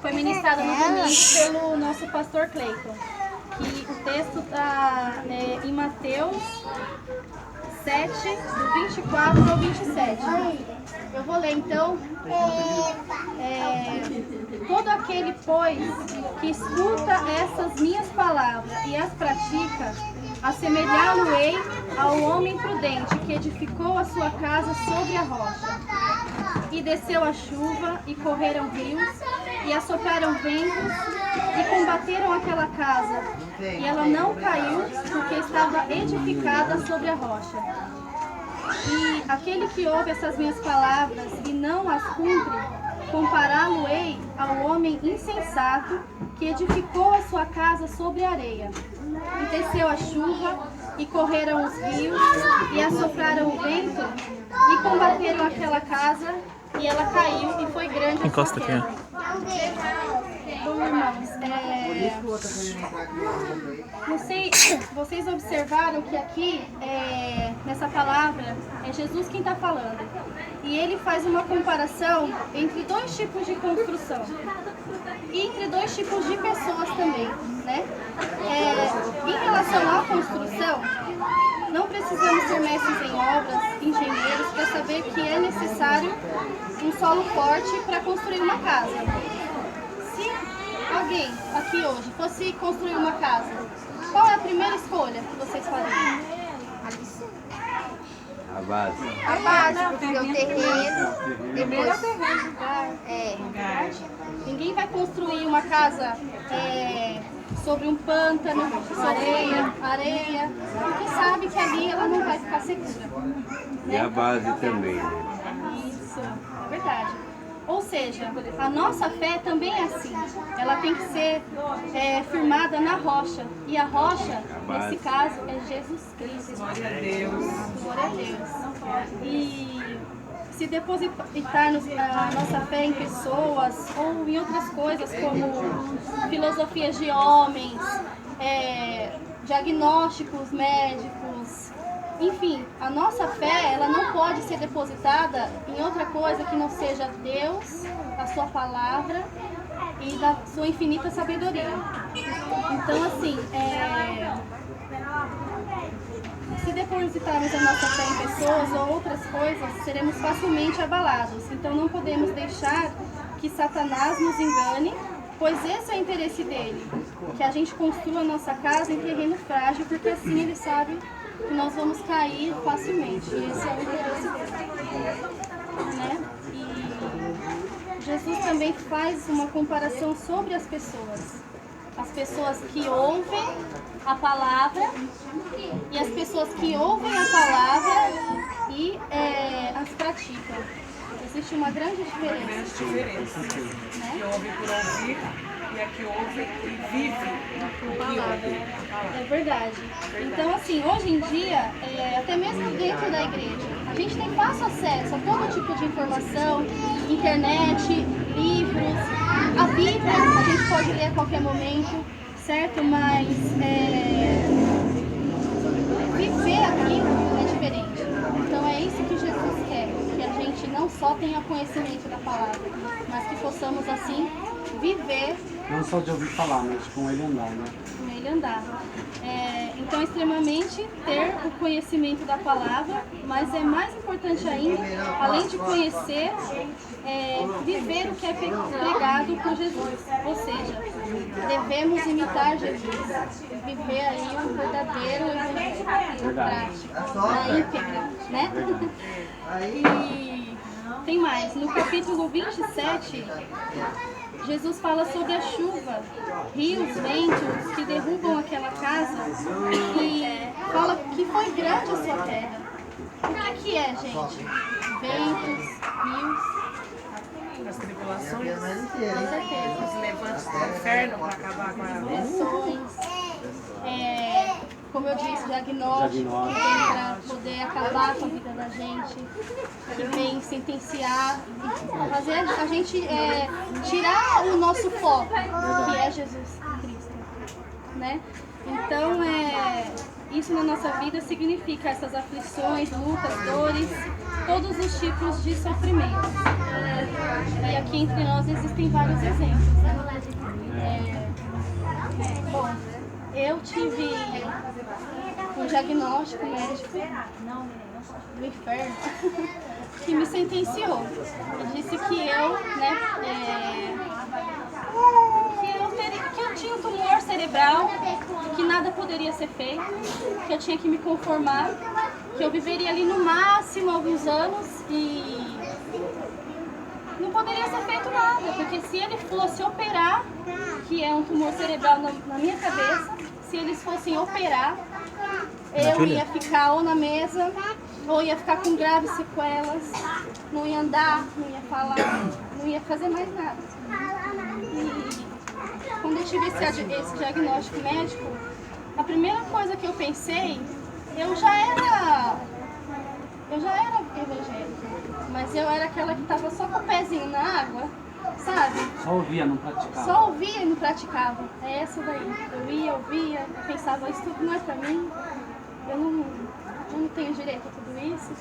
foi ministrado no domingo pelo nosso pastor Cleiton. Que o texto está em Mateus 7, do 24 ao 27. Eu vou ler então. Todo aquele, pois, que escuta essas minhas palavras e as pratica, assemelhá-lo-ei ao homem prudente que edificou a sua casa sobre a rocha. E desceu a chuva, e correram rios, e assopraram ventos, e combateram aquela casa. E ela não caiu, porque estava edificada sobre a rocha. E aquele que ouve essas minhas palavras e não as cumpre, compará-lo-ei ao homem insensato que edificou a sua casa sobre a areia. E desceu a chuva, e correram os rios, e assopraram o vento, e combateram aquela casa, e ela caiu, e foi grande a sua queda. Bom, irmãos, não sei, vocês observaram que aqui, nessa palavra, é Jesus quem está falando. E ele faz uma comparação entre dois tipos de construção. E entre dois tipos de pessoas também, né? Em relação à construção, não precisamos ser mestres em obras, engenheiros, para saber que é necessário um solo forte para construir uma casa. Se alguém aqui hoje fosse construir uma casa, qual é a primeira escolha que vocês fariam? A base. A base, porque o terreno. Primeiro lugar. Ninguém vai construir uma casa sobre um pântano, sobre areia, porque sabe que ali ela não vai ficar segura. E a base também, né? Isso, é verdade. Ou seja, a nossa fé também é assim. Ela tem que ser firmada na rocha. E a rocha, nesse caso, é Jesus Cristo. Glória a Deus. Glória a Deus. E se depositarmos a nossa fé em pessoas ou em outras coisas como filosofias de homens, diagnósticos médicos, enfim, a nossa fé ela não pode ser depositada em outra coisa que não seja Deus, a sua palavra e da sua infinita sabedoria. Então, assim, se depositarmos a nossa fé em pessoas ou outras coisas, seremos facilmente abalados. Então não podemos deixar que Satanás nos engane, pois esse é o interesse dele, que a gente construa a nossa casa em terreno frágil, porque assim ele sabe que nós vamos cair facilmente. E esse é o interesse dele. Né? E Jesus também faz uma comparação sobre as pessoas. As pessoas que ouvem a palavra e as pessoas que ouvem a palavra e as praticam. Existe uma grande diferença. Grande diferença. Né? Que ouve por ouvir e a que ouve e vive o que ouve. É verdade. Então, assim, hoje em dia, até mesmo dentro da igreja, a gente tem fácil acesso a todo tipo de informação, internet, livros, a Bíblia, a gente pode ler a qualquer momento, certo? Mas viver aquilo é diferente. Então é isso que Jesus quer, que a gente não só tenha conhecimento da palavra, mas que possamos assim viver. Não só de ouvir falar, mas com ele andar, né? Com ele andar. Então é extremamente ter o conhecimento da palavra, mas é mais importante ainda, além de conhecer, viver o que é pregado por Jesus. Ou seja, devemos imitar Jesus, viver aí um verdadeiro evangelho prático, na íntegra, né? E tem mais, no capítulo 27, Jesus fala sobre a chuva, rios, ventos que derrubam aquela casa e fala que foi grande a sua terra. O que é, gente? Ventos, rios. As tribulações, Com certeza. os levantes do inferno para acabar com a Pressões, como eu disse, diagnóstico que vem para poder acabar com a vida da gente, que vem sentenciar, fazer a gente tirar o nosso foco, que é Jesus Cristo, né? Então, isso na nossa vida significa essas aflições, lutas, dores, todos os tipos de sofrimento. E aqui entre nós existem vários exemplos, né? Bom, eu tive um diagnóstico médico do inferno que me sentenciou e disse que eu, né, que eu tinha um tumor cerebral, que nada poderia ser feito, que eu tinha que me conformar, que eu viveria ali no máximo alguns anos e não poderia ser feito nada, porque se ele fosse operar, que é um tumor cerebral na minha cabeça, se eles fossem operar, eu ia ficar ou na mesa, ou ia ficar com graves sequelas, não ia andar, não ia falar, não ia fazer mais nada. E quando eu tive esse diagnóstico médico, a primeira coisa que eu pensei, eu já era evangélica, mas eu era aquela que estava só com o pezinho na água, sabe? Só ouvia, não praticava. Só ouvia e não praticava. É essa daí. Eu ia, ouvia, eu pensava, isso tudo não é pra mim, eu não tenho direito a tudo isso.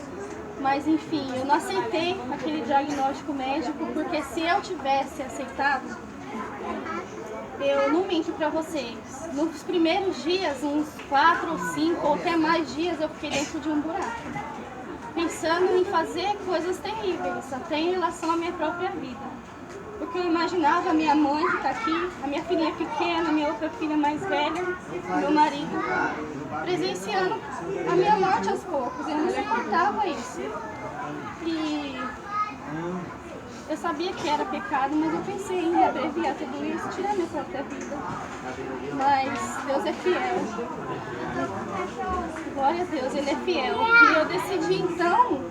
Mas enfim, eu não aceitei aquele diagnóstico médico, porque se eu tivesse aceitado, eu não minto pra vocês, nos primeiros dias, uns 4 ou 5 ou até mais dias, eu fiquei dentro de um buraco, pensando em fazer coisas terríveis, até em relação à minha própria vida. Porque eu imaginava a minha mãe que está aqui, a minha filhinha pequena, a minha outra filha mais velha, meu marido, presenciando a minha morte aos poucos. Eu não suportava isso. E eu sabia que era pecado, mas eu pensei em abreviar tudo isso, tirar minha própria vida. Mas Deus é fiel. Glória a Deus, Ele é fiel. E eu decidi então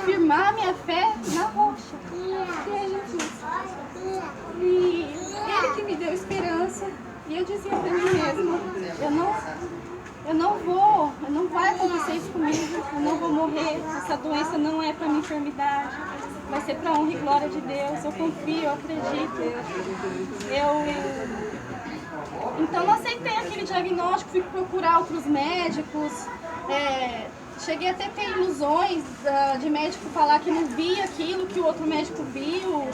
firmar minha fé na rocha, que é Jesus. E Ele que me deu esperança. E eu dizia para mim mesma, não vai acontecer isso comigo, eu não vou morrer, essa doença não é para minha enfermidade, vai ser para a honra e glória de Deus, eu confio, eu acredito. Então não aceitei aquele diagnóstico, fui procurar outros médicos, cheguei até a ter ilusões de médico falar que não via aquilo que o outro médico viu,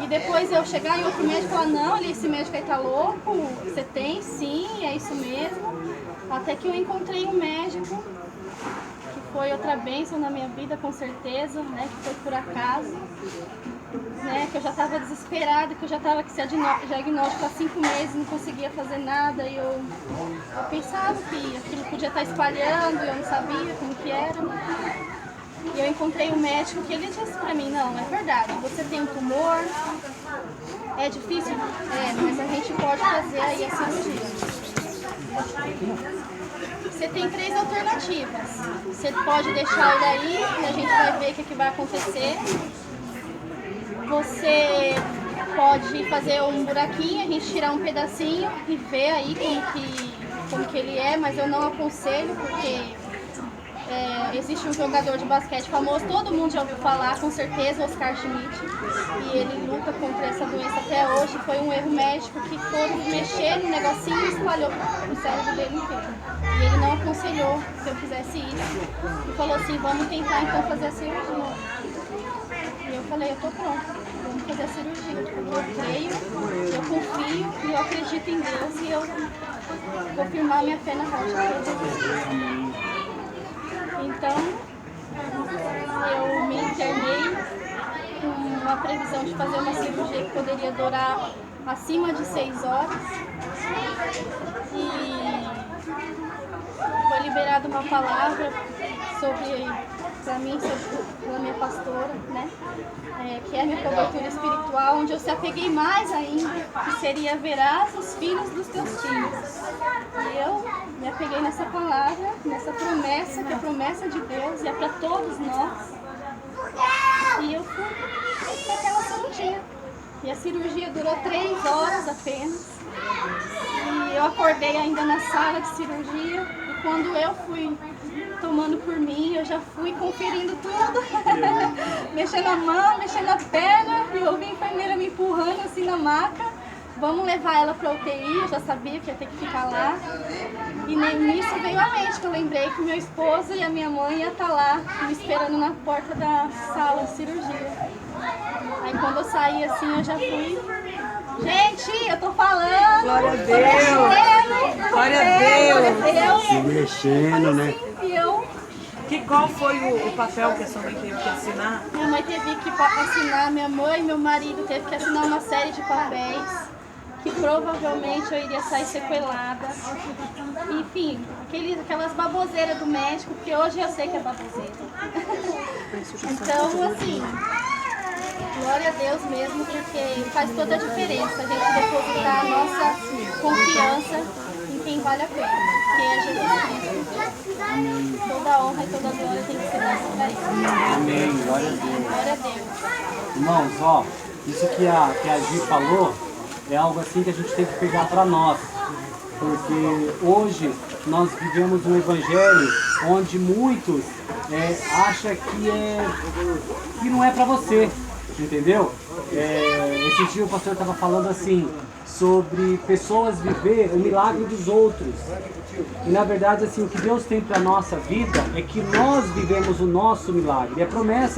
e depois eu chegar em outro médico e falar, não, esse médico aí tá louco, você tem sim, é isso mesmo. Até que eu encontrei um médico, que foi outra bênção na minha vida, com certeza, né, que foi por acaso, né, que eu já estava desesperada, que eu já estava com esse diagnóstico há 5 meses, não conseguia fazer nada, e eu pensava que aquilo podia estar espalhando, e eu não sabia como que era. E eu encontrei um médico que ele disse pra mim, não, é verdade, você tem um tumor, é difícil? É, mas a gente pode fazer aí a cirurgia. Você tem 3 alternativas. Você pode deixar ele aí e a gente vai ver o que vai acontecer. Você pode fazer um buraquinho, a gente tirar um pedacinho e ver aí como que ele é, mas eu não aconselho porque existe um jogador de basquete famoso, todo mundo já ouviu falar, com certeza, Oscar Schmidt, e ele luta contra essa doença até hoje. Foi um erro médico que foram mexer no negocinho e espalhou no cérebro dele inteiro. E ele não aconselhou que eu fizesse isso. E falou assim, vamos tentar então fazer a cirurgia. E eu falei, eu tô pronta, vamos fazer a cirurgia. Eu creio, eu confio e eu acredito em Deus e eu vou firmar minha fé na rocha. Então, eu me internei com uma previsão de fazer uma cirurgia que poderia durar acima de 6 horas. E foi liberada uma palavra para mim, pela minha pastora, né? Que é a minha cobertura espiritual, onde eu se apeguei mais ainda, que seria verás os filhos dos teus filhos. E eu me apeguei nessa palavra, nessa promessa, que é a promessa de Deus e é para todos nós. E eu fui para aquela cirurgia. E a cirurgia durou 3 horas apenas. E eu acordei ainda na sala de cirurgia. E quando eu fui tomando por mim, eu já fui conferindo tudo, mexendo a mão, mexendo a perna, e eu vi a enfermeira me empurrando assim na maca, vamos levar ela para UTI, eu já sabia que ia ter que ficar lá, e nisso veio a mente, que eu lembrei que meu esposo e a minha mãe iam estar lá, me esperando na porta da sala de cirurgia. Aí quando eu saí assim, eu já fui... Gente, eu tô falando! Glória a Deus! Glória a Deus! Se mexendo, né? E eu... Qual foi o papel que a sua mãe teve que assinar? Minha mãe teve que assinar, minha mãe e meu marido teve que assinar uma série de papéis que provavelmente eu iria sair sequelada. Enfim, aquelas baboseiras do médico, porque hoje eu sei que é baboseira. Então, assim, glória a Deus mesmo, porque faz toda a diferença a gente depositar a nossa confiança em quem vale a pena, que é Jesus Cristo. Toda a honra e toda a glória tem que ser dada para Ele. Amém, glória a Deus. Glória a Deus. Irmãos, ó, isso que a Gi falou é algo assim que a gente tem que pegar para nós. Porque hoje nós vivemos um evangelho onde muitos acham que não é para você, entendeu? Esse dia o pastor estava falando assim, sobre pessoas viver o milagre dos outros. E na verdade assim, o que Deus tem para a nossa vida é que nós vivemos o nosso milagre. E a promessa